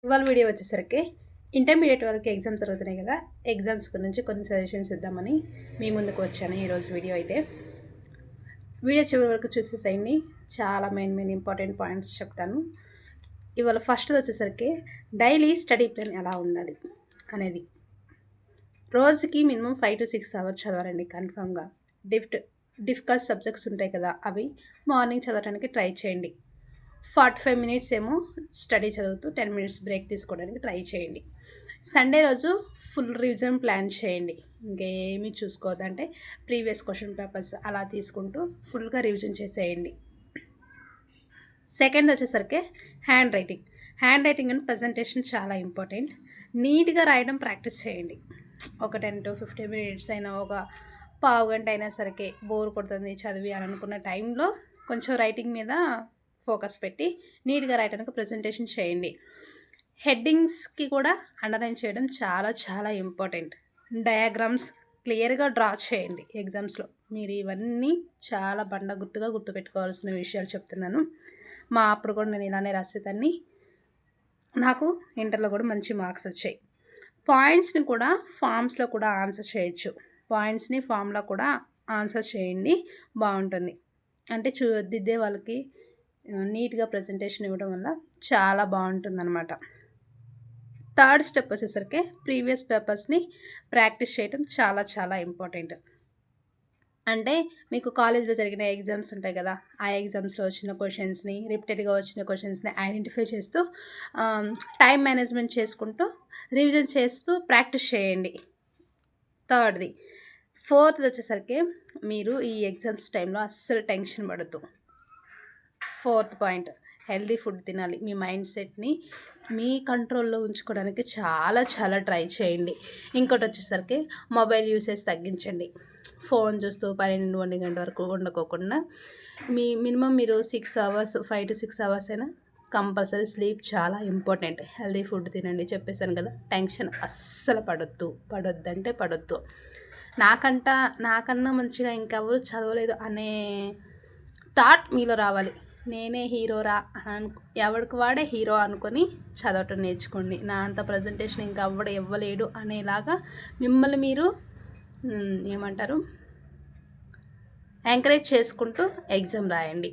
ఇవాళ వీడియో వచ్చేసరికి ఇంటర్మీడియట్ వాళ్ళకి ఎగ్జామ్స్ జరుగుతున్నాయి కదా. ఎగ్జామ్స్ గురించి కొన్ని సజెషన్స్ ఇద్దామని మీ ముందుకు వచ్చాను ఈరోజు వీడియో అయితే. వీడియో చివరి వరకు చూసేసేయండి, చాలా మెయిన్ ఇంపార్టెంట్ పాయింట్స్ చెప్తాను. ఇవాళ ఫస్ట్ వచ్చేసరికి డైలీ స్టడీ ప్లాన్ ఎలా ఉండాలి అనేది. రోజుకి మినిమం 5 to 6 అవర్స్ చదవాలండి కన్ఫామ్గా. డిఫికల్ట్ సబ్జెక్ట్స్ ఉంటాయి కదా, అవి మార్నింగ్ చదవడానికి ట్రై చేయండి. 45 minutes ఏమో స్టడీ చదువుతూ 10 minutes బ్రేక్ తీసుకోవడానికి ట్రై చేయండి. సండే రోజు ఫుల్ రివిజన్ ప్లాన్ చేయండి. ఇంకేమీ చూసుకోవద్దంటే ప్రీవియస్ క్వశ్చన్ పేపర్స్ అలా తీసుకుంటూ ఫుల్గా రివిజన్ చేసేయండి. సెకండ్ వచ్చేసరికి హ్యాండ్ రైటింగ్ అండ్ ప్రజెంటేషన్ చాలా ఇంపార్టెంట్. నీట్గా రాయడం ప్రాక్టీస్ చేయండి. ఒక 10 to 15 minutes అయినా, ఒక పావు గంట అయినా సరికి బోర్ కొడుతుంది చదివి అని అనుకున్న టైంలో కొంచెం రైటింగ్ మీద ఫోకస్ పెట్టి నీట్గా రాయడానికి ప్రజెంటేషన్ చేయండి. హెడ్డింగ్స్కి కూడా అండర్లైన్ చేయడం చాలా ఇంపార్టెంట్. డయాగ్రామ్స్ క్లియర్గా డ్రా చేయండి ఎగ్జామ్స్లో. మీరు ఇవన్నీ చాలా గుర్తుగా గుర్తుపెట్టుకోవాల్సిన విషయాలు చెప్తున్నాను. అప్పుడు కూడా నేను ఇలానే రాసేదాన్ని. నాకు ఇంటర్లో కూడా మంచి మార్క్స్ వచ్చాయి. పాయింట్స్ని కూడా ఫామ్స్లో కూడా ఆన్సర్ చేయొచ్చు. పాయింట్స్ని ఫామ్లో కూడా ఆన్సర్ చేయండి, బాగుంటుంది. అంటే దిద్దే వాళ్ళకి నీట్గా ప్రజెంటేషన్ ఇవ్వడం వల్ల చాలా బాగుంటుందన్నమాట. థర్డ్ స్టెప్ వచ్చేసరికి ప్రీవియస్ పేపర్స్ని ప్రాక్టీస్ చేయడం చాలా ఇంపార్టెంట్. అంటే మీకు కాలేజ్లో జరిగిన ఎగ్జామ్స్ ఉంటాయి కదా, ఆ ఎగ్జామ్స్లో వచ్చిన క్వశ్చన్స్ని, రిపీటెడ్గా వచ్చిన క్వశ్చన్స్ని ఐడెంటిఫై చేస్తూ టైం మేనేజ్మెంట్ చేసుకుంటూ రివిజన్ చేస్తూ ప్రాక్టీస్ చేయండి. థర్డ్ది. ఫోర్త్ది వచ్చేసరికి మీరు ఈ ఎగ్జామ్స్ టైంలో అస్సలు టెన్షన్ పడద్దు. ఫోర్త్ పాయింట్, హెల్దీ ఫుడ్ తినాలి. మీ మైండ్ సెట్ని మీ కంట్రోల్లో ఉంచుకోవడానికి చాలా ట్రై చేయండి. ఇంకోటి వచ్చేసరికి మొబైల్ యూసేజ్ తగ్గించండి. ఫోన్ చూస్తూ 12-1 గంట వరకు ఉండకోకుండా మినిమం మీరు 6 hours, 5 to 6 hours అయినా కంపల్సరీ స్లీప్ చాలా ఇంపార్టెంట్. హెల్దీ ఫుడ్ తినండి, చెప్పేశాను కదా. టెన్షన్ అస్సలు పడొద్దు. నాకన్నా మంచిగా ఇంకెవరు చదవలేదు అనే థాట్ మీలో రావాలి. నేనే హీరోరా ఎవరికి వాడే హీరో అనుకొని చదవటం నేర్చుకోండి. నా అంత ప్రజెంటేషన్ ఇంకా ఇవ్వలేడు అనేలాగా మిమ్మల్ని మీరు ఎంకరేజ్ చేసుకుంటూ ఎగ్జామ్ రాయండి.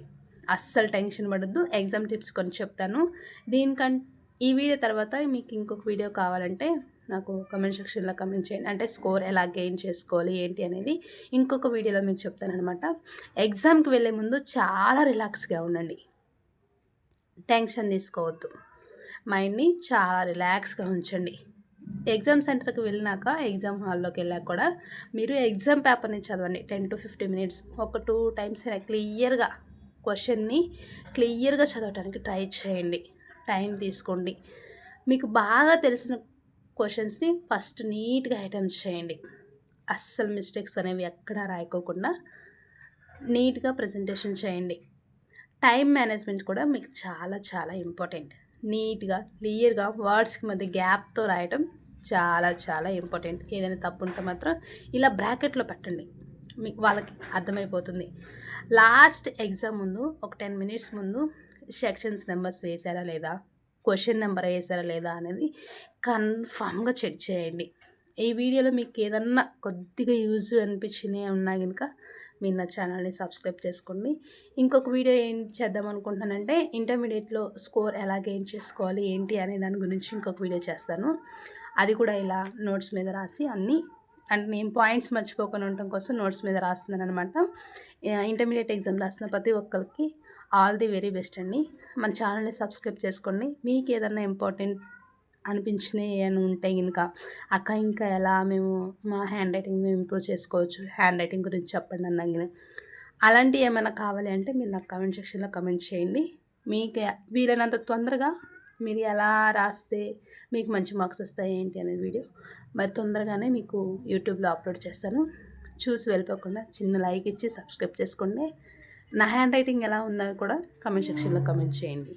అస్సలు టెన్షన్ పడద్దు. ఎగ్జామ్ టిప్స్ కొన్ని చెప్తాను. ఈ వీడియో తర్వాత మీకు ఇంకొక వీడియో కావాలంటే నాకు కమెంట్ సెక్షన్లో కమెంట్ చేయండి. అంటే స్కోర్ ఎలా గెయిన్ చేసుకోవాలి ఏంటి అనేది ఇంకొక వీడియోలో మీకు చెప్తానమాట. ఎగ్జామ్కి వెళ్ళే ముందు చాలా రిలాక్స్గా ఉండండి. టెన్షన్ తీసుకోవద్దు. మైండ్ని చాలా రిలాక్స్గా ఉంచండి. ఎగ్జామ్ సెంటర్కి వెళ్ళినాక, ఎగ్జామ్ హాల్లోకి వెళ్ళాక కూడా మీరు ఎగ్జామ్ పేపర్ని చదవండి. 10 to 15 minutes, ఒక 2 times అయినా క్లియర్గా క్వశ్చన్ని క్లియర్గా చదవడానికి ట్రై చేయండి. టైం తీసుకోండి. మీకు బాగా తెలిసిన క్వశ్చన్స్ని ఫస్ట్ నీట్గా అటెంప్ట్ చేయండి. అస్సలు మిస్టేక్స్ అనేవి ఎక్కడా రాయకోకుండా నీట్గా ప్రజెంటేషన్ చేయండి. టైం మేనేజ్మెంట్ కూడా మీకు చాలా ఇంపార్టెంట్. నీట్గా క్లియర్గా వర్డ్స్కి మధ్య గ్యాప్తో రాయటం చాలా ఇంపార్టెంట్. ఏదైనా తప్పు ఉంటే మాత్రం ఇలా బ్రాకెట్లో పెట్టండి, మీకు వాళ్ళకి అర్థమైపోతుంది. లాస్ట్ ఎగ్జామ్ ముందు ఒక 10 minutes ముందు సెక్షన్స్ నెంబర్స్ వేసారా లేదా, క్వశ్చన్ నెంబర్ వేసారా లేదా అనేది కన్ఫామ్గా చెక్ చేయండి. ఈ వీడియోలో మీకు ఏదన్నా కొద్దిగా యూజ్ అనిపించినవి ఉన్నా కనుక మీరు నా ఛానల్ని సబ్స్క్రైబ్ చేసుకోండి. ఇంకొక వీడియో ఏం చేద్దాం అనుకుంటున్నానంటే ఇంటర్మీడియట్లో స్కోర్ ఎలా గెయిన్ చేసుకోవాలి ఏంటి అనే దాని గురించి ఇంకొక వీడియో చేస్తాను. అది కూడా ఇలా నోట్స్ మీద రాసి అన్నీ, అంటే నేను పాయింట్స్ మర్చిపోకుండా ఉండటం కోసం నోట్స్ మీద రాస్తున్నాను అనమాట. ఇంటర్మీడియట్ ఎగ్జామ్ రాసిన ప్రతి ఒక్కరికి ఆల్ ది వెరీ బెస్ట్ అండి. మన ఛానల్ని సబ్స్క్రైబ్ చేసుకోండి. మీకు ఏదన్నా ఇంపార్టెంట్ అనిపించినవి అని ఉంటే కనుక, అక్క ఇంకా ఎలా మేము మా హ్యాండ్ రైటింగ్ ఇంప్రూవ్ చేసుకోవచ్చు, హ్యాండ్ రైటింగ్ గురించి చెప్పండి అన్నగిన, అలాంటివి ఏమైనా కావాలి అంటే మీరు నాకు కమెంట్ సెక్షన్లో కమెంట్ చేయండి. మీకు వీలైనంత తొందరగా మీరు ఎలా రాస్తే మీకు మంచి మార్క్స్ వస్తాయి ఏంటి అనే వీడియో మరి తొందరగానే మీకు యూట్యూబ్లో అప్లోడ్ చేస్తాను. చూసి వెళ్ళిపోకుండా చిన్న లైక్ ఇచ్చి సబ్స్క్రైబ్ చేసుకోండి. నా హ్యాండ్ రైటింగ్ ఎలా ఉందని కూడా కమెంట్ సెక్షన్లో కమెంట్ చేయండి.